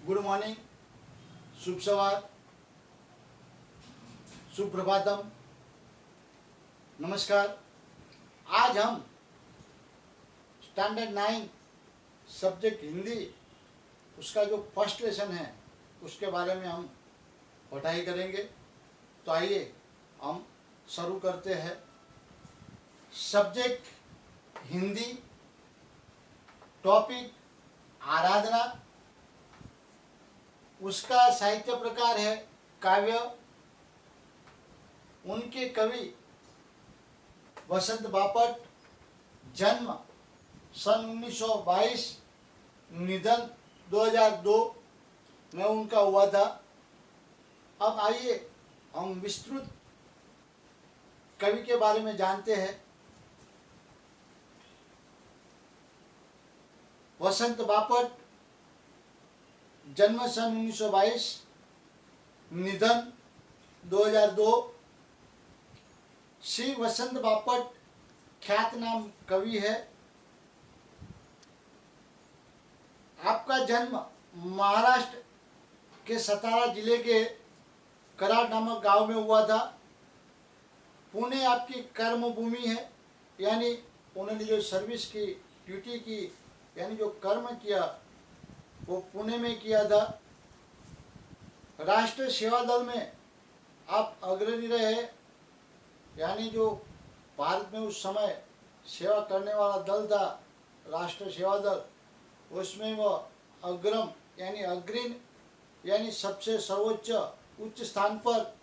Good morning, शुभ सवार, सुप्रभातम, नमस्कार। आज हम स्टैंडर्ड 9 सब्जेक्ट हिंदी उसका जो फर्स्ट लेसन है उसके बारे में हम पढ़ाई करेंगे। तो आइए हम शुरू करते हैं। सब्जेक्ट हिंदी, टॉपिक आराधना, उसका साहित्य प्रकार है काव्य। उनके कवि वसंत बापट, जन्म सन 1922, निधन 2002 में उनका हुआ था। अब आइए हम विस्तृत कवि के बारे में जानते हैं। वसंत बापट, जन्म सन 1922, निधन 2002। श्री वसंत बापट ख्यातनाम कवि है। आपका जन्म महाराष्ट्र के सतारा जिले के कराड नामक गांव में हुआ था। पुणे आपकी कर्म भूमि है, यानी उन्होंने जो सर्विस की, ड्यूटी की, यानी जो कर्म किया वो पुणे में किया था। राष्ट्रीय सेवा दल में आप अग्रणी रहे, यानी जो भारत में उस समय सेवा करने वाला दल था राष्ट्रीय सेवा दल, उसमें वह अग्रम यानी अग्रीण यानी सबसे सर्वोच्च उच्च स्थान पर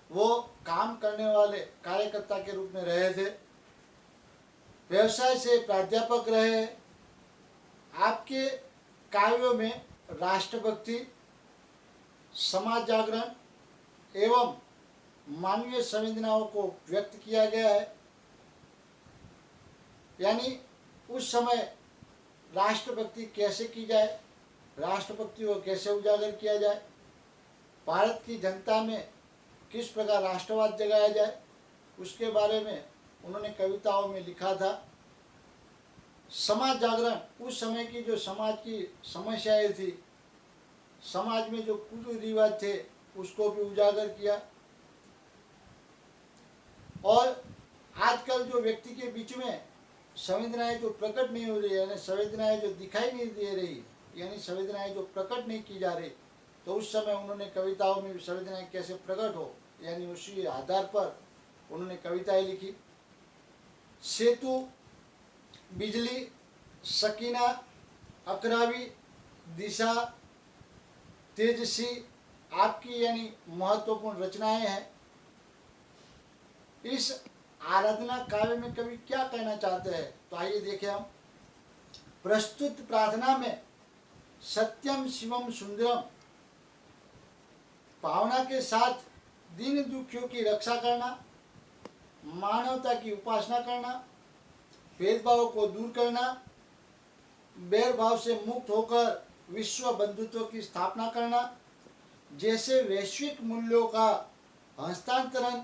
वो काम करने वाले कार्यकर्ता के रूप में रहे थे। व्यवसाय से प्राध्यापक रहे। आपके काव्यों में राष्ट्रभक्ति, समाज जागरण एवं मानवीय संवेदनाओं को व्यक्त किया गया है। यानी उस समय राष्ट्रभक्ति कैसे की जाए, राष्ट्रभक्ति को कैसे उजागर किया जाए, भारत की जनता में किस प्रकार राष्ट्रवाद जगाया जाए, उसके बारे में उन्होंने कविताओं में लिखा था। समाज जागरण, उस समय की जो समाज की समस्याएं थी, समाज में जो कुरीतिरिवाज थे उसको भी उजागर किया। और आजकल जो व्यक्ति के बीच में संवेदनाएं जो प्रकट नहीं हो रही, यानी संवेदनाएं जो दिखाई नहीं दे रही, यानी संवेदनाएं जो प्रकट नहीं की जा रही, तो उस समय उन्होंने कविताओं में संवेदनाएं कैसे प्रकट हो, यानी उसी आधार पर उन्होंने कविताएं लिखी। सेतु, बिजली, सकीना, अकरावी, दिशा, तेजसी आपकी यानी महत्वपूर्ण रचनाएं हैं। इस आराधना काव्य में कवि क्या कहना चाहते हैं, तो आइए देखें हम। प्रस्तुत प्रार्थना में सत्यम शिवम सुंदरम, भावना के साथ दीन दुखियों की रक्षा करना, मानवता की उपासना करना, भेदभाव को दूर करना, बैरभाव से मुक्त होकर विश्व बंधुत्व की स्थापना करना, जैसे वैश्विक मूल्यों का हस्तांतरण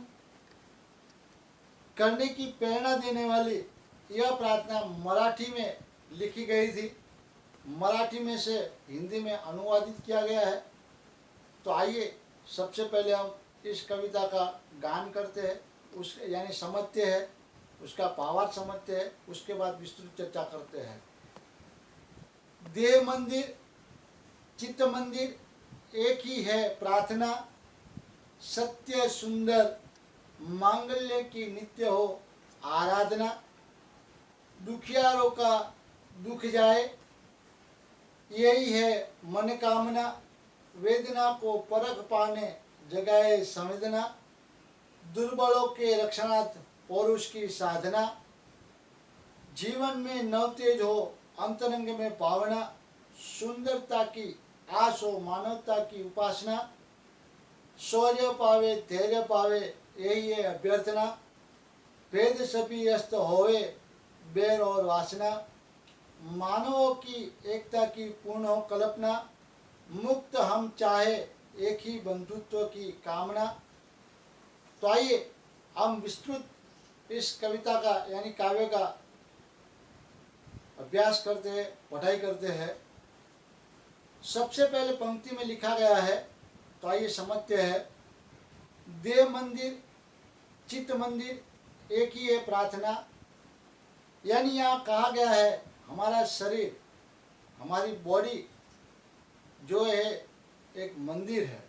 करने की प्रेरणा देने वाली यह प्रार्थना मराठी में लिखी गई थी। मराठी में से हिंदी में अनुवादित किया गया है। तो आइए सबसे पहले हम इस कविता का गान करते हैं, उस यानी समझते हैं, उसका भावार्थ समझते हैं, उसके बाद विस्तृत चर्चा करते हैं। देह मंदिर, चित्त मंदिर एक ही है प्रार्थना, सत्य सुंदर मांगल्य की नित्य हो आराधना, दुखियारों का दुख जाए यही है मन कामना, वेदना को परख पाने जगाए संवेदना, दुर्बलों के रक्षणार्थ पौरुष की साधना, जीवन में नव तेज हो अंतरंग में भावना, सुंदरता की आस हो मानवता की उपासना, शौर्य पावे धैर्य पावे यही है अभ्यर्थना, भेद सभी अस्त होवे बैर और वासना, मानवों की एकता की पूर्ण हो कल्पना, मुक्त हम चाहे एक ही बंधुत्व की कामना। तो आइए हम विस्तृत इस कविता का यानी काव्य का अभ्यास करते हैं, पढ़ाई करते हैं। सबसे पहले पंक्ति में लिखा गया है, तो आइए समझते हैं। देह मंदिर चित्त मंदिर एक ही है प्रार्थना। यानी यहाँ कहा गया है हमारा शरीर, हमारी बॉडी जो है एक मंदिर है।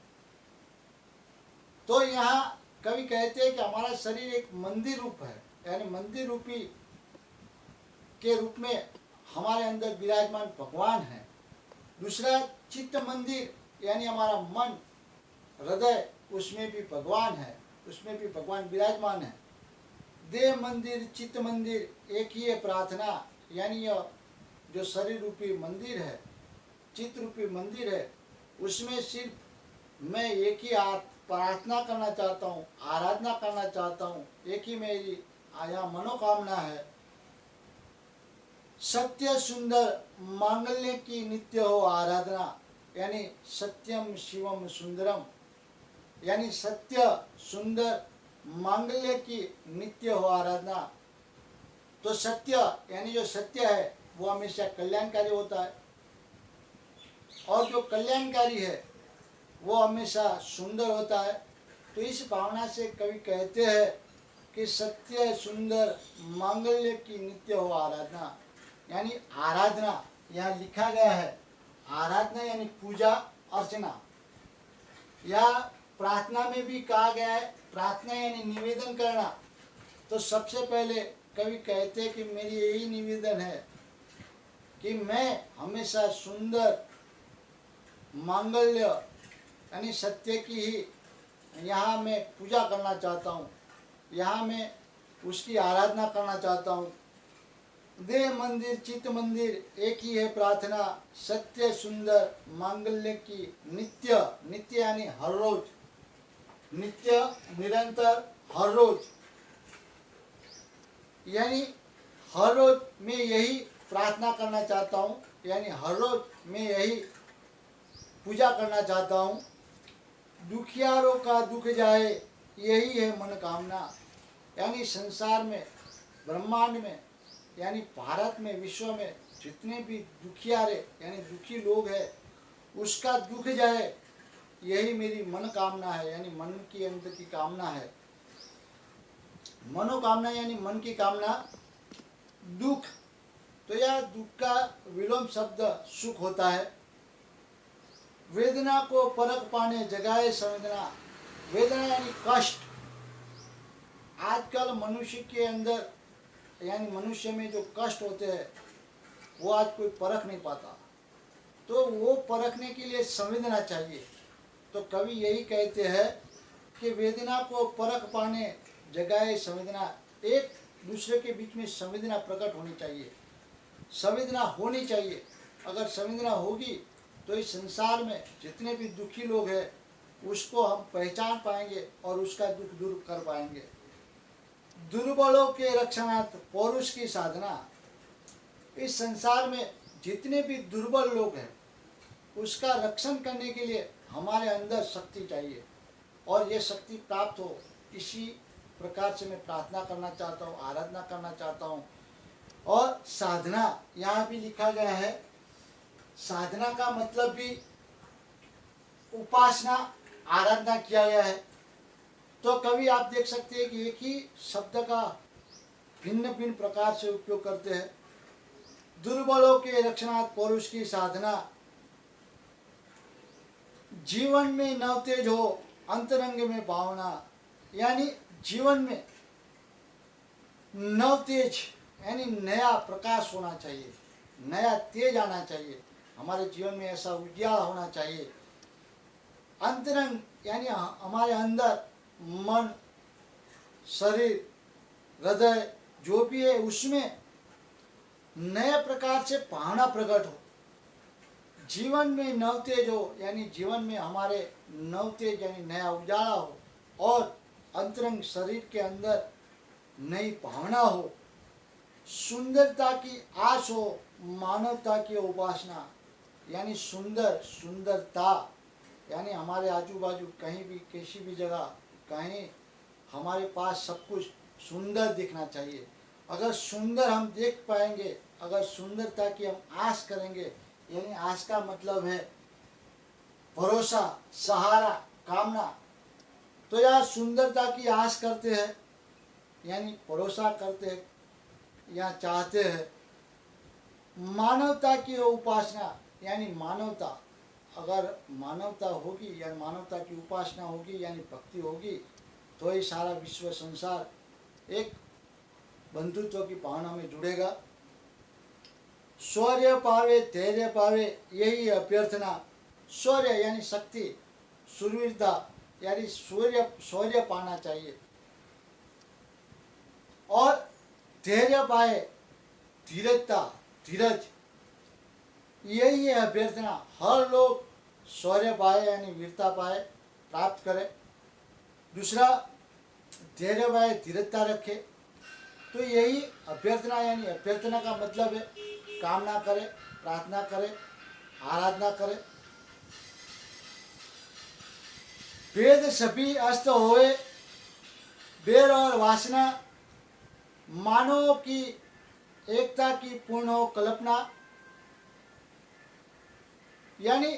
तो यहाँ कवि कहते हैं कि हमारा शरीर एक मंदिर रूप है, यानी मंदिर रूपी के रूप में हमारे अंदर विराजमान भगवान है। दूसरा चित्त मंदिर, यानी हमारा मन हृदय, उसमें भी भगवान है, उसमें भी भगवान विराजमान है। देह मंदिर चित्त मंदिर एक ही है प्रार्थना। यानी यह जो शरीर रूपी मंदिर है, चित्त रूपी मंदिर है, उसमें सिर्फ मैं एक ही प्रार्थना करना चाहता हूँ, आराधना करना चाहता हूँ। एक ही मेरी यहाँ मनोकामना है, सत्य सुंदर मांगल्य की नित्य हो आराधना। यानी सत्यम शिवम सुंदरम, यानी सत्य सुंदर मांगल्य की नित्य हो आराधना। तो सत्य यानी जो सत्य है वो हमेशा कल्याणकारी होता है, और जो कल्याणकारी है वो हमेशा सुंदर होता है। तो इस भावना से कवि कहते हैं कि सत्य सुंदर मांगल्य की नित्य हो आराधना। यानी आराधना यहाँ लिखा गया है, आराधना यानी पूजा अर्चना, या प्रार्थना में भी कहा गया है प्रार्थना यानी निवेदन करना। तो सबसे पहले कवि कहते हैं कि मेरी यही निवेदन है कि मैं हमेशा सुंदर मांगल्य यानी सत्य की ही यहाँ मैं पूजा करना चाहता हूँ, यहाँ मैं उसकी आराधना करना चाहता हूँ। देह मंदिर चित्त मंदिर एक ही है प्रार्थना, सत्य सुंदर मांगल्य की नित्य, नित्य यानी हर रोज, नित्य निरंतर हर रोज, यानी हर रोज मैं यही प्रार्थना करना चाहता हूँ, यानी हर रोज मैं यही पूजा करना चाहता हूँ। दुखियारों का दुख जाए यही है मनोकामना। यानी संसार में, ब्रह्मांड में, यानी भारत में, विश्व में जितने भी दुखियारे यानी दुखी लोग हैं उसका दुख जाए, यही मेरी मनोकामना है। यानी मन की अंदर की कामना है। मनोकामना यानी मन की कामना। दुख, तो यह दुख का विलोम शब्द सुख होता है। वेदना को परख पाने जगाए संवेदना। वेदना यानी कष्ट। आजकल मनुष्य के अंदर यानी मनुष्य में जो कष्ट होते हैं वो आज कोई परख नहीं पाता, तो वो परखने के लिए संवेदना चाहिए। तो कवि यही कहते हैं कि वेदना को परख पाने जगाए संवेदना। एक दूसरे के बीच में संवेदना प्रकट होनी चाहिए, संवेदना होनी चाहिए। अगर संवेदना होगी तो इस संसार में जितने भी दुखी लोग हैं उसको हम पहचान पाएंगे और उसका दुख दूर कर पाएंगे। दुर्बलों के रक्षणार्थ पौरुष की साधना। इस संसार में जितने भी दुर्बल लोग हैं उसका रक्षण करने के लिए हमारे अंदर शक्ति चाहिए, और ये शक्ति प्राप्त हो, इसी प्रकार से मैं प्रार्थना करना चाहता हूँ, आराधना करना चाहता हूँ। और साधना यहाँ भी लिखा गया है। साधना का मतलब भी उपासना, आराधना किया गया है। तो कभी आप देख सकते हैं कि एक ही शब्द का भिन्न भिन्न प्रकार से उपयोग करते हैं। दुर्बलों के रक्षणार्थ पौरुष की साधना। जीवन में नव तेज हो अंतरंग में भावना। यानी जीवन में नव तेज यानी नया प्रकाश होना चाहिए, नया तेज आना चाहिए, हमारे जीवन में ऐसा उजियारा होना चाहिए। अंतरंग यानी हमारे अंदर मन, शरीर, हृदय जो भी है उसमें नए प्रकार से भावना प्रकट हो। जीवन में नव तेज हो यानी जीवन में हमारे नव तेज यानी नया उजाला हो, और अंतरंग शरीर के अंदर नई भावना हो। सुंदरता की आस हो, मानवता की उपासना। यानी सुंदर, सुंदरता यानी हमारे आजू बाजू कहीं भी किसी भी जगह कहीं हमारे पास सब कुछ सुंदर दिखना चाहिए। अगर सुंदर हम देख पाएंगे, अगर सुंदरता की हम आस करेंगे, यानी आस का मतलब है भरोसा, सहारा, कामना। तो यह सुंदरता की आस करते हैं, यानी भरोसा करते हैं या चाहते हैं। मानवता की उपासना, यानी मानवता, अगर मानवता होगी या मानवता की उपासना होगी यानी भक्ति होगी तो ये सारा विश्व संसार एक बंधुत्व की भावना में जुड़ेगा। शौर्य पावे, धैर्य पावे, यही अभ्यर्थना। शौर्य यानी शक्ति, शूरवीरता यानी शौर्य पाना चाहिए। और धैर्य पाए, धीरजता, धीरज, यही है अभ्यर्थना। हर लोग शौर्य पाए यानी वीरता पाए, प्राप्त करे। दूसरा, धैर्य पाए, धीरजता रखे। तो यही अभ्यर्थना, यानी अभ्यर्थना का मतलब है कामना करे, प्रार्थना करे, आराधना करे। वेद सभी अस्त होए, बैर और वासना, मानव की एकता की पूर्ण हो कल्पना। यानी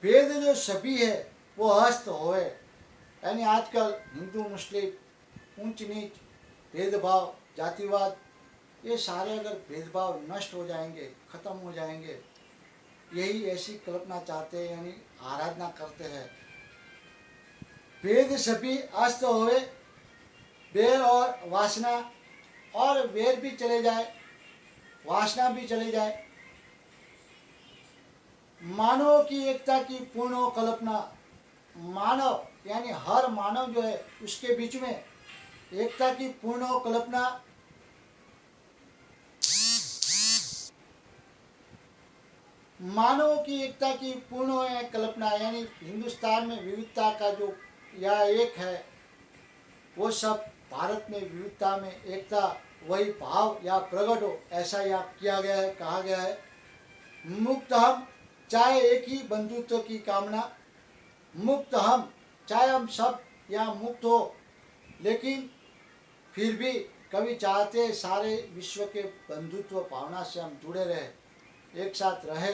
भेद जो सभी है वो अस्त होए, यानी आजकल हिंदू मुस्लिम, ऊंच नीच, भेदभाव, जातिवाद, ये सारे अगर भेदभाव नष्ट हो जाएंगे, खत्म हो जाएंगे, यही ऐसी कल्पना चाहते हैं, यानी आराधना करते हैं। भेद सभी अस्त होए, बैर और वासना, और बैर भी चले जाए, वासना भी चले जाए। मानव की एकता की पूर्ण कल्पना, मानव यानी हर मानव जो है उसके बीच में एकता की पूर्ण कल्पना। मानव की एकता की पूर्ण कल्पना, यानी हिंदुस्तान में विविधता का जो या एक है, वो सब भारत में विविधता में एकता, वही भाव या प्रकट हो, ऐसा या किया गया है, कहा गया है। मुक्त हम, चाहे एक ही बंधुत्व की कामना। मुक्त हम, चाहे हम सब यहाँ मुक्त हो, लेकिन फिर भी कभी चाहते सारे विश्व के बंधुत्व भावना से हम जुड़े रहे, एक साथ रहे,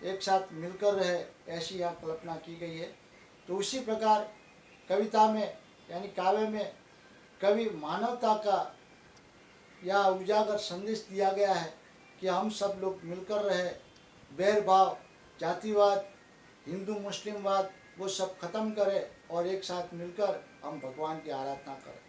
एक साथ मिलकर रहे, ऐसी यहाँ कल्पना की गई है। तो उसी प्रकार कविता में यानी काव्य में कभी मानवता का या उजागर संदेश दिया गया है कि हम सब लोग मिलकर रहे, बैरभाव, जातिवाद, हिंदू मुस्लिमवाद, वो सब खत्म करें और एक साथ मिलकर हम भगवान की आराधना करें।